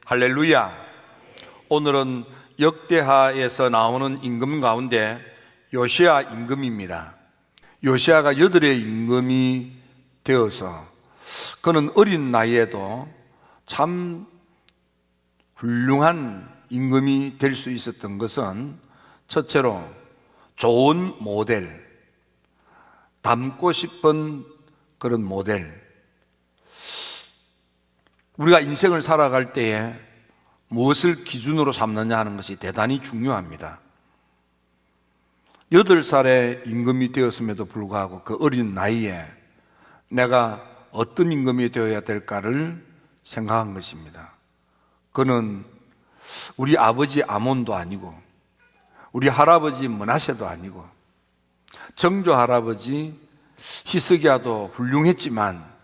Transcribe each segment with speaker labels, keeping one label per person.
Speaker 1: 할렐루야. 오늘은 역대하에서 나오는 임금 가운데 요시야 임금입니다. 요시야가 8의 임금이 되어서 그는 어린 나이에도 참 훌륭한 임금이 될 수 있었던 것은 첫째로 좋은 모델, 닮고 싶은 그런 모델. 우리가 인생을 살아갈 때에 무엇을 기준으로 삼느냐 하는 것이 대단히 중요합니다. 8살의 임금이 되었음에도 불구하고 그 어린 나이에 내가 어떤 임금이 되어야 될까를 생각한 것입니다. 그는 우리 아버지 아몬도 아니고 우리 할아버지 므낫세도 아니고 정조 할아버지 히스기야도 훌륭했지만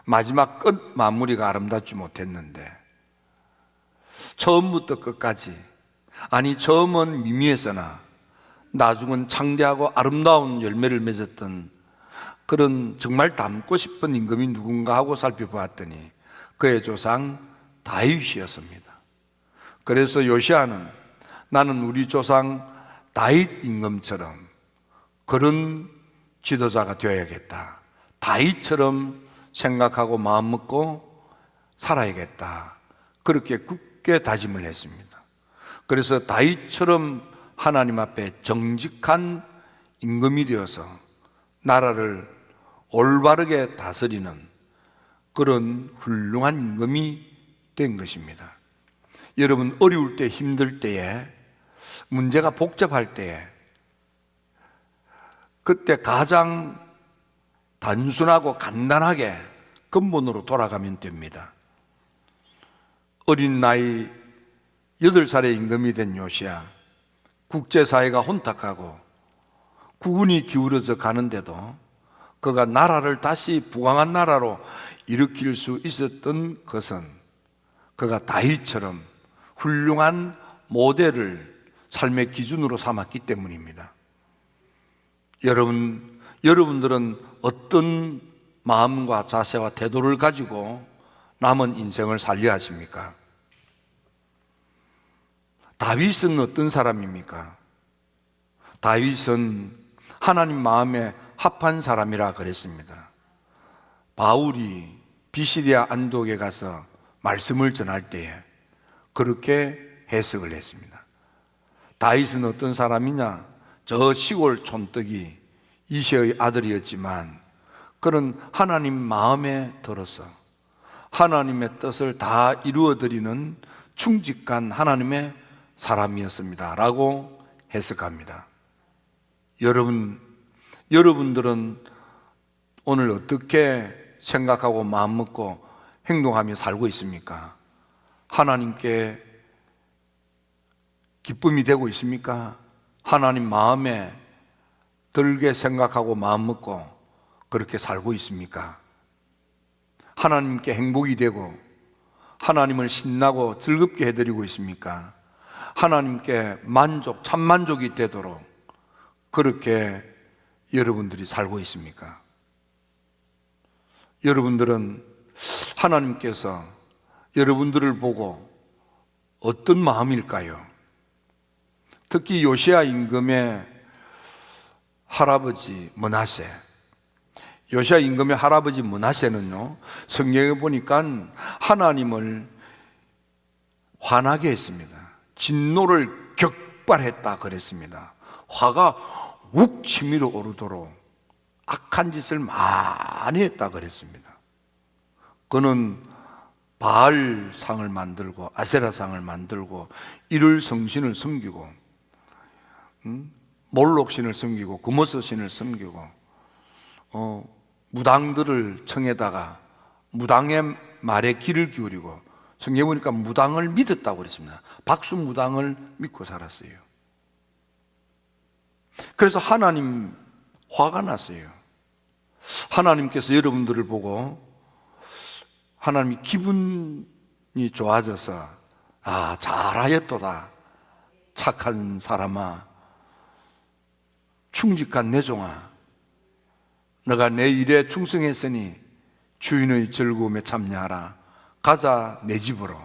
Speaker 1: 마지막 끝 마무리가 아름답지 못했는데 처음부터 끝까지, 아니 처음은 미미했으나 나중은 창대하고 아름다운 열매를 맺었던 그런 정말 닮고 싶은 임금이 누군가 하고 살펴보았더니 그의 조상 다윗이었습니다. 그래서 요시야는 나는 우리 조상 다윗 임금처럼 그런 지도자가 되어야겠다, 다윗처럼 생각하고 마음 먹고 살아야겠다, 그렇게 굳게 다짐을 했습니다. 그래서 다윗처럼 하나님 앞에 정직한 임금이 되어서 나라를 올바르게 다스리는 그런 훌륭한 임금이 된 것입니다. 여러분, 어려울 때, 힘들 때에, 문제가 복잡할 때에 그때 가장 단순하고 간단하게 근본으로 돌아가면 됩니다. 어린 나이 8살의 임금이 된 요시야, 국제사회가 혼탁하고 국운이 기울어져 가는데도 그가 나라를 다시 부강한 나라로 일으킬 수 있었던 것은 그가 다윗처럼 훌륭한 모델을 삶의 기준으로 삼았기 때문입니다. 여러분들은 어떤 마음과 자세와 태도를 가지고 남은 인생을 살려야 하십니까? 다윗은 어떤 사람입니까? 다윗은 하나님 마음에 합한 사람이라 그랬습니다. 바울이 비시디아 안독에 가서 말씀을 전할 때에 그렇게 해석을 했습니다. 다윗은 어떤 사람이냐? 저 시골 촌뜨기 이새의 아들이었지만 그는 하나님 마음에 들어서 하나님의 뜻을 다 이루어드리는 충직한 하나님의 사람이었습니다 라고 해석합니다. 여러분들은 오늘 어떻게 생각하고 마음 먹고 행동하며 살고 있습니까? 하나님께 기쁨이 되고 있습니까? 하나님 마음에 들게 생각하고 마음 먹고 그렇게 살고 있습니까? 하나님께 행복이 되고 하나님을 신나고 즐겁게 해드리고 있습니까? 하나님께 참 만족이 되도록 그렇게 여러분들이 살고 있습니까? 여러분들은 하나님께서 여러분들을 보고 어떤 마음일까요? 특히 요시야 임금의 할아버지 므낫세, 요시야 임금의 할아버지 므낫세는요, 성경에 보니까 하나님을 화나게 했습니다. 진노를 격발했다 그랬습니다. 화가 욱 치밀어 오르도록 악한 짓을 많이 했다 그랬습니다. 그는 바알상을 만들고 아세라상을 만들고 이를 성신을 섬기고 몰록신을 섬기고 금오스신을 섬기고 무당들을 청에다가 무당의 말에 귀를 기울이고, 성경에 보니까 무당을 믿었다고 그랬습니다. 박수무당을 믿고 살았어요. 그래서 하나님 화가 났어요. 하나님께서 여러분들을 보고 하나님이 기분이 좋아져서 잘하였도다 착한 사람아, 충직한 내 종아, 너가 내 일에 충성했으니 주인의 즐거움에 참여하라. 가자 내 집으로.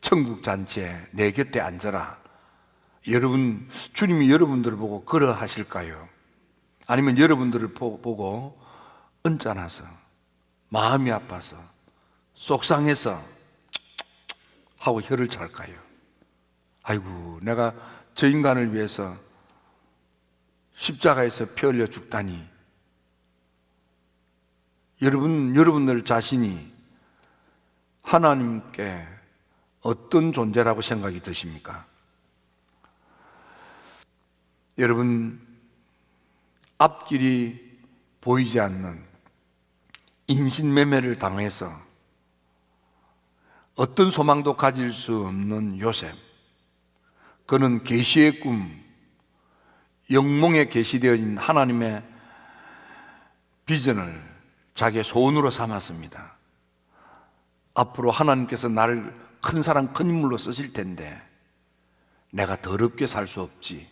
Speaker 1: 천국 잔치에 내 곁에 앉아라. 여러분, 주님이 여러분들을 보고 그러 하실까요? 아니면 여러분들을 보고 언짢아서, 마음이 아파서, 속상해서 하고 혀를 찰까요? 아이고, 내가 저 인간을 위해서 십자가에서 피 흘려 죽다니. 여러분들 자신이 하나님께 어떤 존재라고 생각이 드십니까? 여러분, 앞길이 보이지 않는 인신매매를 당해서 어떤 소망도 가질 수 없는 요셉, 그는 계시의 꿈, 영몽에 계시되어진 하나님의 비전을 자기의 소원으로 삼았습니다. 앞으로 하나님께서 나를 큰 사람, 큰 인물로 쓰실 텐데 내가 더럽게 살 수 없지.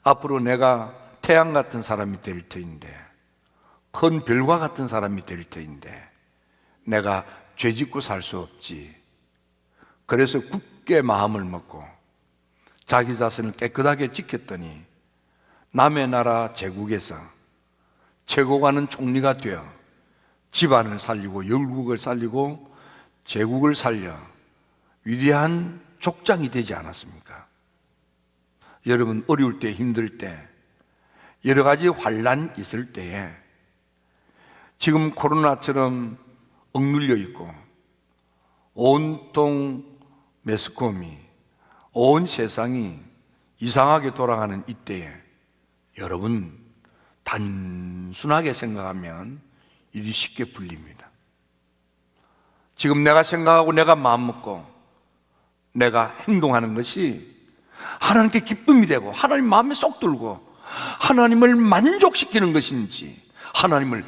Speaker 1: 앞으로 내가 태양 같은 사람이 될 터인데, 큰 별과 같은 사람이 될 터인데 내가 죄짓고 살 수 없지. 그래서 굳게 마음을 먹고 자기 자신을 깨끗하게 지켰더니 남의 나라 제국에서 최고가는 총리가 되어 집안을 살리고 열국을 살리고 제국을 살려 위대한 족장이 되지 않았습니까? 여러분, 어려울 때, 힘들 때, 여러 가지 환난 있을 때에 지금 코로나처럼 억눌려 있고 온통 매스컴이, 온 세상이 이상하게 돌아가는 이때에 여러분, 단순하게 생각하면 일이 쉽게 풀립니다. 지금 내가 생각하고 내가 마음먹고 내가 행동하는 것이 하나님께 기쁨이 되고 하나님 마음에 쏙 들고 하나님을 만족시키는 것인지, 하나님을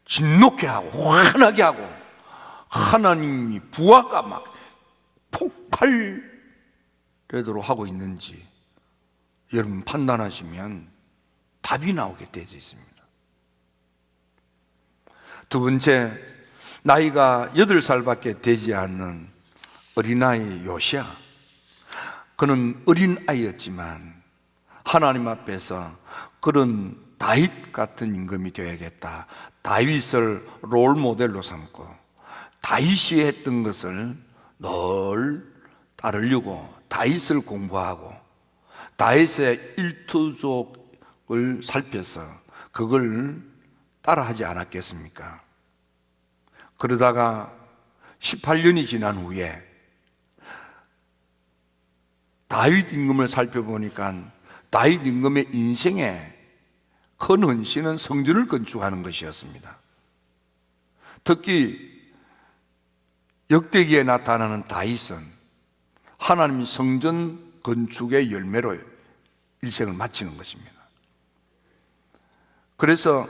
Speaker 1: 진노케 하고 화나게 하고 하나님이 부하가 막 폭발되도록 하고 있는지 여러분 판단하시면 답이 나오게 되어 있습니다. 두 번째, 나이가 8살밖에 되지 않는 어린아이 요시야. 그는 어린아이였지만 하나님 앞에서 그런 다윗 같은 임금이 되어야겠다, 다윗을 롤 모델로 삼고 다윗이 했던 것을 늘 따르려고 다윗을 공부하고 다윗의 일투족을 살펴서 그걸 따라하지 않았겠습니까? 그러다가 18년이 지난 후에 다윗 임금을 살펴보니까 다윗 임금의 인생에 큰 헌신은 성전을 건축하는 것이었습니다. 특히 역대기에 나타나는 다윗은 하나님이 성전 건축의 열매로 일생을 마치는 것입니다. 그래서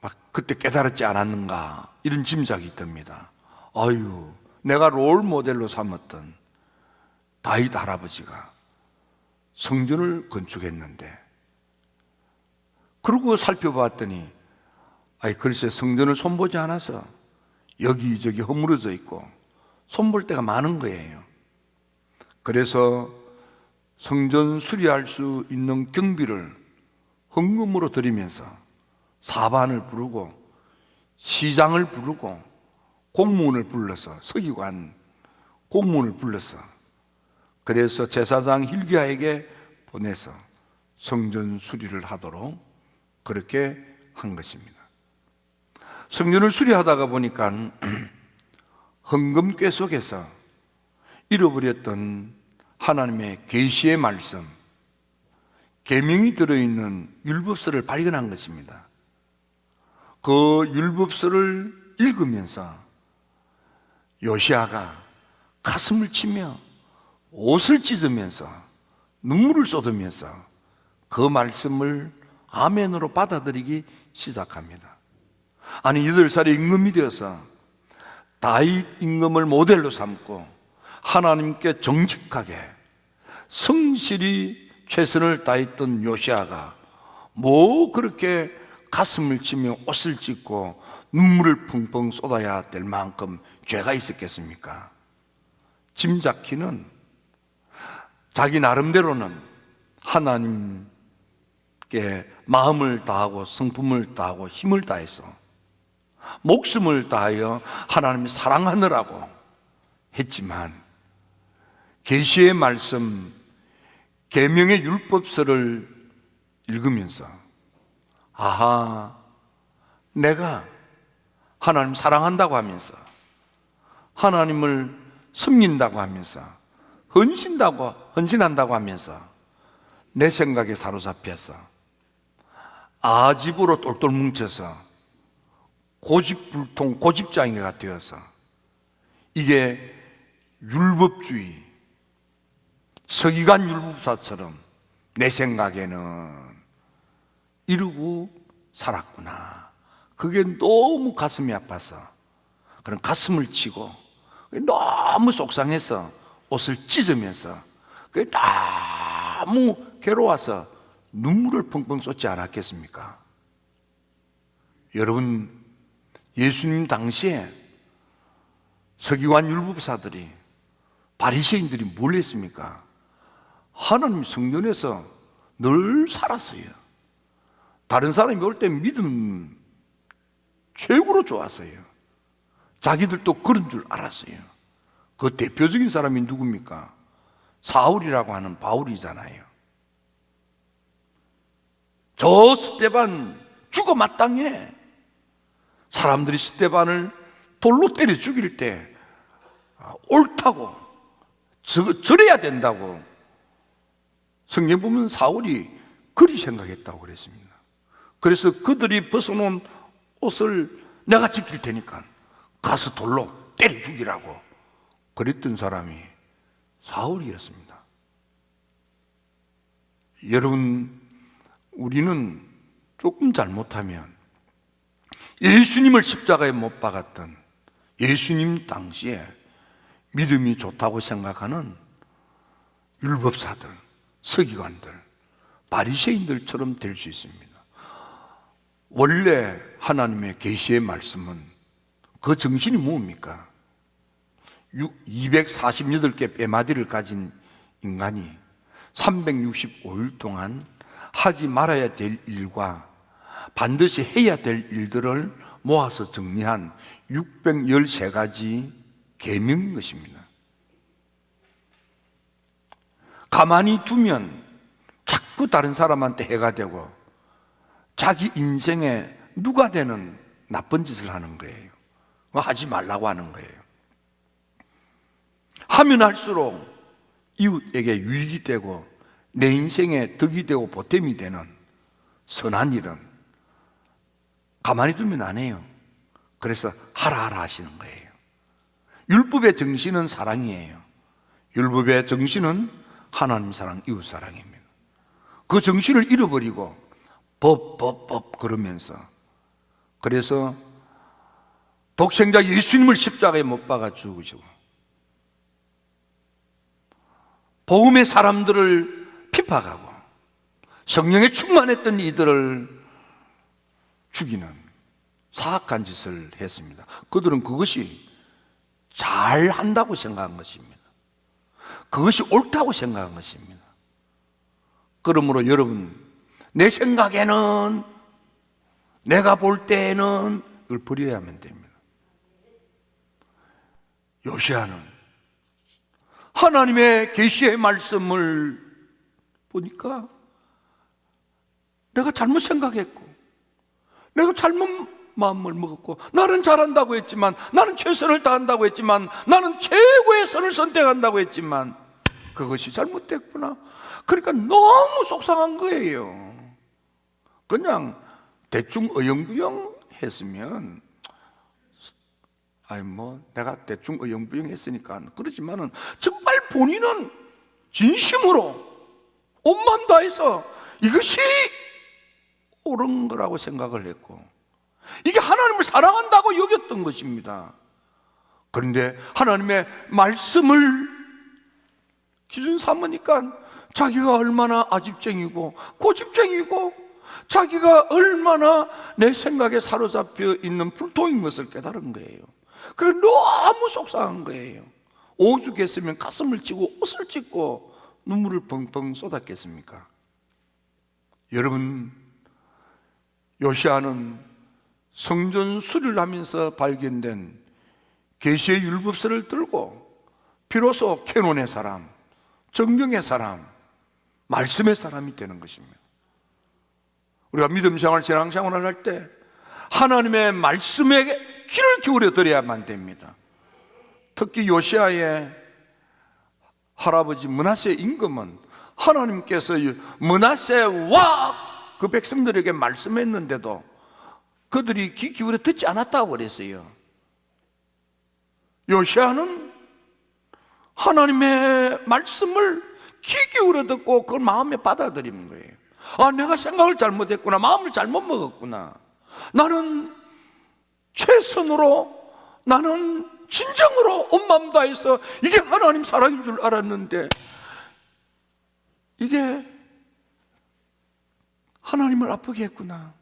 Speaker 1: 막 그때 깨달았지 않았는가 이런 짐작이 듭니다. 아유, 내가 롤 모델로 삼았던 다윗 할아버지가 성전을 건축했는데, 그러고 살펴봤더니 글쎄 성전을 손보지 않아서 여기저기 허물어져 있고 손볼 데가 많은 거예요. 그래서 성전 수리할 수 있는 경비를 헌금으로 드리면서 사반을 부르고 시장을 부르고 공무원을 불러서, 서기관 공무원을 불러서, 그래서 제사장 hilkiya에게 보내서 성전 수리를 하도록 그렇게 한 것입니다. 성전을 수리하다가 보니까 헌금궤 속에서 잃어버렸던 하나님의 계시의 말씀, 계명이 들어있는 율법서를 발견한 것입니다. 그 율법서를 읽으면서 요시야가 가슴을 치며 옷을 찢으면서 눈물을 쏟으면서 그 말씀을 아멘으로 받아들이기 시작합니다. 아니, 8살의 임금이 되어서 다윗 임금을 모델로 삼고 하나님께 정직하게 성실히 최선을 다했던 요시야가 뭐 그렇게 가슴을 치며 옷을 찢고 눈물을 펑펑 쏟아야 될 만큼 죄가 있었겠습니까? 짐작키는 자기 나름대로는 하나님께 마음을 다하고 성품을 다하고 힘을 다해서 목숨을 다하여 하나님을 사랑하느라고 했지만, 계시의 말씀, 계명의 율법서를 읽으면서 아하, 내가 하나님 사랑한다고 하면서 하나님을 섬긴다고 하면서 헌신한다고 하면서 내 생각에 사로잡혀서 아집으로 똘똘 뭉쳐서 고집불통 고집장애가 되어서 이게 율법주의, 서기관 율법사처럼 내 생각에는 이러고 살았구나. 그게 너무 가슴이 아파서 그런 가슴을 치고 너무 속상해서 옷을 찢으면서 그게 너무 괴로워서 눈물을 펑펑 쏟지 않았겠습니까? 여러분, 예수님 당시에 서기관 율법사들이, 바리새인들이 뭘 했습니까? 하나님 성전에서 늘 살았어요. 다른 사람이 올 때 믿음 최고로 좋았어요. 자기들도 그런 줄 알았어요. 그 대표적인 사람이 누굽니까? 사울이라고 하는 바울이잖아요. 저 스데반 죽어 마땅해. 사람들이 스데반을 돌로 때려 죽일 때 옳다고, 절해야 된다고 성경 보면 사울이 그리 생각했다고 그랬습니다. 그래서 그들이 벗어놓은 옷을 내가 지킬 테니까 가서 돌로 때려 죽이라고 그랬던 사람이 사울이었습니다. 여러분, 우리는 조금 잘못하면 예수님을 십자가에 못 박았던 예수님 당시에 믿음이 좋다고 생각하는 율법사들, 서기관들, 바리새인들처럼 될 수 있습니다. 원래 하나님의 계시의 말씀은 그 정신이 뭡니까? 248개 뼈마디를 가진 인간이 365일 동안 하지 말아야 될 일과 반드시 해야 될 일들을 모아서 정리한 613가지 계명인 것입니다. 가만히 두면 자꾸 다른 사람한테 해가 되고 자기 인생에 누가 되는 나쁜 짓을 하는 거예요. 하지 말라고 하는 거예요. 하면 할수록 이웃에게 유익이 되고 내 인생에 덕이 되고 보탬이 되는 선한 일은 가만히 두면 안 해요. 그래서 하라 하시는 거예요. 율법의 정신은 사랑이에요. 율법의 정신은 하나님 사랑, 이웃 사랑입니다. 그 정신을 잃어버리고 법 그러면서, 그래서 독생자 예수님을 십자가에 못 박아 죽으시고 복음의 사람들을 핍박하고 성령에 충만했던 이들을 죽이는 사악한 짓을 했습니다. 그들은 그것이 잘한다고 생각한 것입니다. 그것이 옳다고 생각한 것입니다. 그러므로 여러분, 내 생각에는, 내가 볼 때에는 이걸 버려야만 됩니다. 요시야는 하나님의 계시의 말씀을 보니까 내가 잘못 생각했고 내가 잘못 마음을 먹었고, 나는 잘한다고 했지만, 나는 최선을 다한다고 했지만, 나는 최고의 선을 선택한다고 했지만 그것이 잘못됐구나. 그러니까 너무 속상한 거예요. 그냥 대충 어영부영 했으면 내가 대충 어영부영 했으니까 그렇지만은 정말 본인은 진심으로 온만 다해서 이것이 옳은 거라고 생각을 했고, 이게 하나님을 사랑한다고 여겼던 것입니다. 그런데 하나님의 말씀을 기준 삼으니까 자기가 얼마나 아집쟁이고 고집쟁이고 자기가 얼마나 내 생각에 사로잡혀 있는 불통인 것을 깨달은 거예요. 그래 너무 속상한 거예요. 오죽했으면 가슴을 찌고 옷을 찢고 눈물을 펑펑 쏟았겠습니까? 여러분, 요시야는 성전 수리를 하면서 발견된 계시의 율법서를 들고 비로소 캐논의 사람, 정경의 사람, 말씀의 사람이 되는 것입니다. 우리가 믿음 생활, 신앙 생활을 할 때 하나님의 말씀에 귀를 기울여 드려야만 됩니다. 특히 요시야의 할아버지 므낫세 임금은 하나님께서 므낫세와 그 백성들에게 말씀했는데도 그들이 귀 기울여 듣지 않았다고 그랬어요. 요시야는 하나님의 말씀을 귀 기울여 듣고 그걸 마음에 받아들이는 거예요. 아, 내가 생각을 잘못했구나, 마음을 잘못 먹었구나, 나는 최선으로, 나는 진정으로 온 마음 다해서 이게 하나님 사랑인 줄 알았는데 이게 하나님을 아프게 했구나,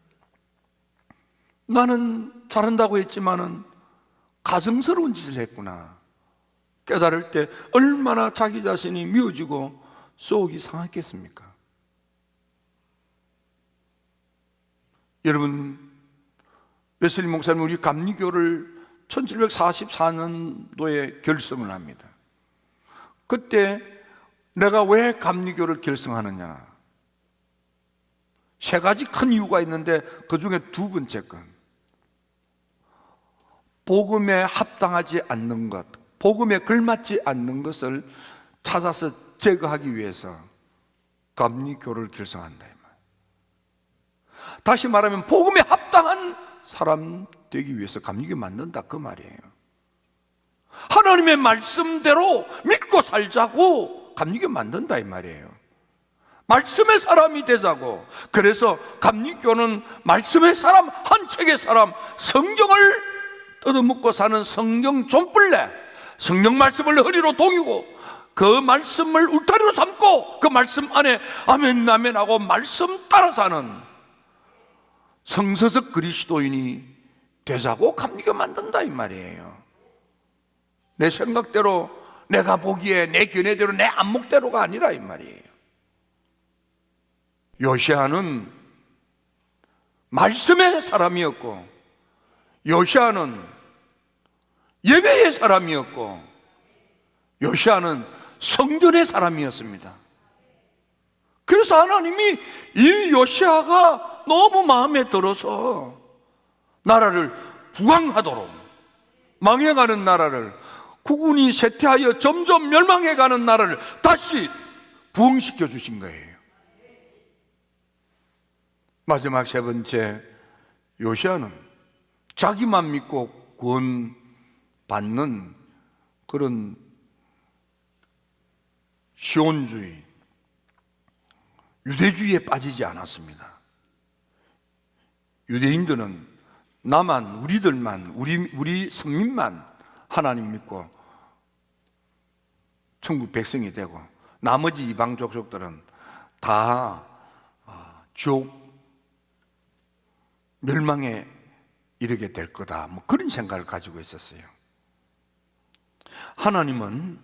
Speaker 1: 나는 잘한다고 했지만은 가증스러운 짓을 했구나 깨달을 때 얼마나 자기 자신이 미워지고 속이 상했겠습니까? 여러분, 웨슬리 목사님 우리 감리교를 1744년도에 결성을 합니다. 그때 내가 왜 감리교를 결성하느냐, 세 가지 큰 이유가 있는데 그 중에 두 번째 건 복음에 합당하지 않는 것, 복음에 걸맞지 않는 것을 찾아서 제거하기 위해서 감리교를 결성한다. 다시 말하면 복음에 합당한 사람 되기 위해서 감리교 만든다 그 말이에요. 하나님의 말씀대로 믿고 살자고 감리교 만든다 이 말이에요. 말씀의 사람이 되자고. 그래서 감리교는 말씀의 사람, 한 책의 사람, 성경을 뜯어먹고 사는 성경 존플레, 성경 말씀을 허리로 동이고 그 말씀을 울타리로 삼고 그 말씀 안에 아멘 아멘 하고 말씀 따라 사는 성서적 그리스도인이 되자고 감리교 만든다 이 말이에요. 내 생각대로, 내가 보기에 내 견해대로, 내 안목대로가 아니라 이 말이에요. 요시야는 말씀의 사람이었고, 요시야는 예배의 사람이었고, 요시야는 성전의 사람이었습니다. 그래서 하나님이 이 요시야가 너무 마음에 들어서 나라를 부강하도록, 망해가는 나라를, 국군이 쇠퇴하여 점점 멸망해가는 나라를 다시 부흥시켜 주신 거예요. 마지막 세 번째, 요시야는 자기만 믿고 구원 받는 그런 시온주의, 유대주의에 빠지지 않았습니다. 유대인들은 나만, 우리들만, 우리 선민만 하나님 믿고 천국 백성이 되고 나머지 이방 족속들은 다 지옥 멸망에 이르게 될 거다, 뭐 그런 생각을 가지고 있었어요. 하나님은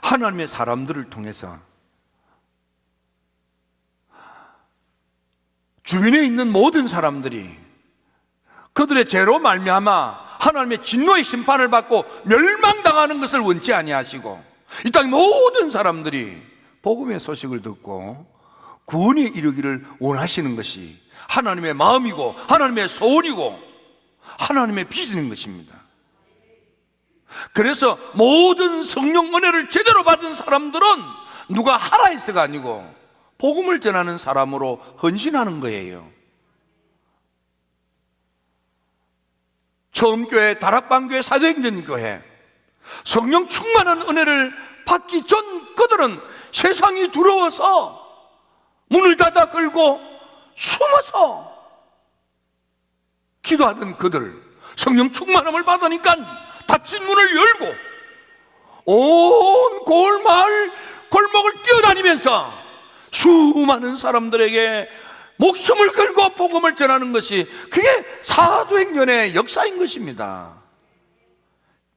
Speaker 1: 하나님의 사람들을 통해서 주변에 있는 모든 사람들이 그들의 죄로 말미암아 하나님의 진노의 심판을 받고 멸망당하는 것을 원치 아니하시고 이 땅의 모든 사람들이 복음의 소식을 듣고 구원에 이르기를 원하시는 것이 하나님의 마음이고 하나님의 소원이고 하나님의 비전인 것입니다. 그래서 모든 성령 은혜를 제대로 받은 사람들은 누가 하라 해서가 아니고 복음을 전하는 사람으로 헌신하는 거예요. 처음 교회, 다락방 교회, 사도행전 교회, 성령 충만한 은혜를 받기 전 그들은 세상이 두려워서 문을 닫아 걸고 숨어서 기도하던 그들, 성령 충만함을 받으니까 닫힌 문을 열고 온 골마을 골목을 뛰어다니면서 수많은 사람들에게 목숨을 걸고 복음을 전하는 것이 그게 사도행전의 역사인 것입니다.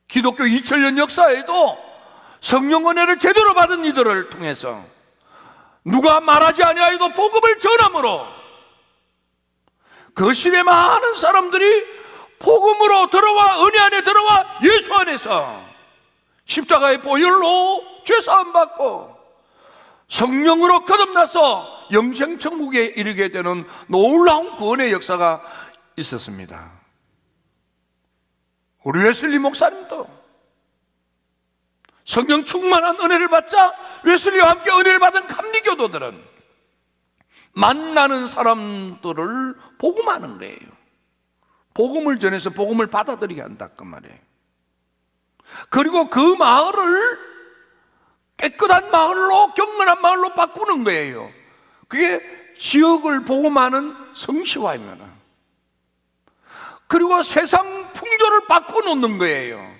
Speaker 1: 기독교 2000년 역사에도 성령 은혜를 제대로 받은 이들을 통해서 누가 말하지 아니하여도 복음을 전함으로 그 시대 많은 사람들이 복음으로 들어와 은혜 안에 들어와 예수 안에서 십자가의 보혈로 죄사함 받고 성령으로 거듭나서 영생천국에 이르게 되는 놀라운 구원의 역사가 있었습니다. 우리 웨슬리 목사님도 성령 충만한 은혜를 받자 웨슬리와 함께 은혜를 받은 감리교도들은 만나는 사람들을 복음하는 거예요. 복음을 전해서 복음을 받아들이게 한다 그 말이에요. 그리고 그 마을을 깨끗한 마을로, 경건한 마을로 바꾸는 거예요. 그게 지역을 복음하는 성시화입니다. 그리고 세상 풍조를 바꿔놓는 거예요.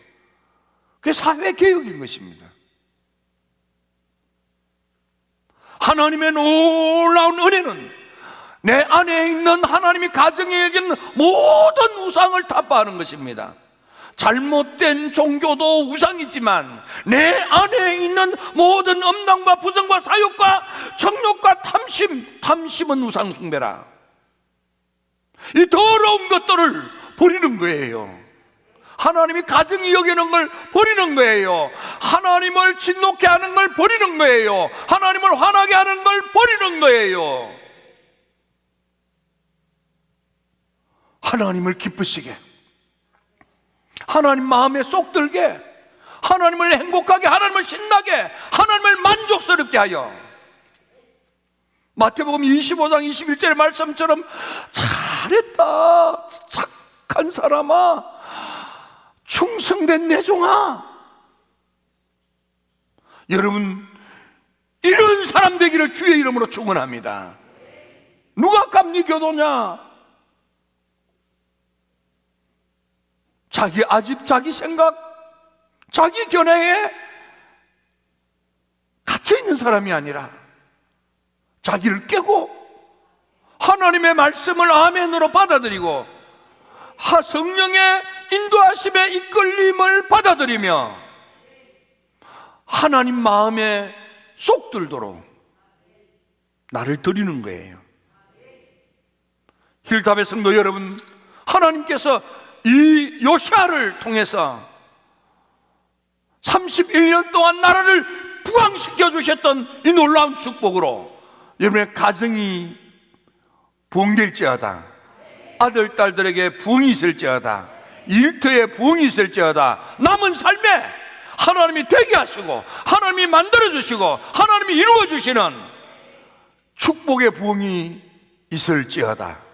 Speaker 1: 그게 사회개혁인 것입니다. 하나님의 놀라운 은혜는 내 안에 있는 하나님이 가정에 여기는 모든 우상을 타파하는 것입니다. 잘못된 종교도 우상이지만 내 안에 있는 모든 음란과 부정과 사욕과 정욕과 탐심은 우상 숭배라. 이 더러운 것들을 버리는 거예요. 하나님이 가정이 여기는 걸 버리는 거예요. 하나님을 진노케 하는 걸 버리는 거예요. 하나님을 화나게 하는 걸 버리는 거예요. 하나님을 기쁘시게, 하나님 마음에 쏙 들게, 하나님을 행복하게, 하나님을 신나게, 하나님을 만족스럽게 하여 마태복음 25장 21절의 말씀처럼 잘했다 착한 사람아, 충성된 내 종아. 여러분 이런 사람 되기를 주의 이름으로 축원합니다. 누가 감리교도냐? 자기 아집, 자기 생각, 자기 견해에 갇혀있는 사람이 아니라 자기를 깨고 하나님의 말씀을 아멘으로 받아들이고 성령의 인도하심에 이끌림을 받아들이며 하나님 마음에 쏙 들도록 나를 드리는 거예요. 힐답의 성도 여러분, 하나님께서 이 요시아를 통해서 31년 동안 나라를 부강시켜 주셨던 이 놀라운 축복으로 여러분의 가정이 부흥될지어다, 아들, 딸들에게 부흥이 있을지어다, 일터에 부흥이 있을지어다, 남은 삶에 하나님이 되게 하시고 하나님이 만들어주시고 하나님이 이루어주시는 축복의 부흥이 있을지어다.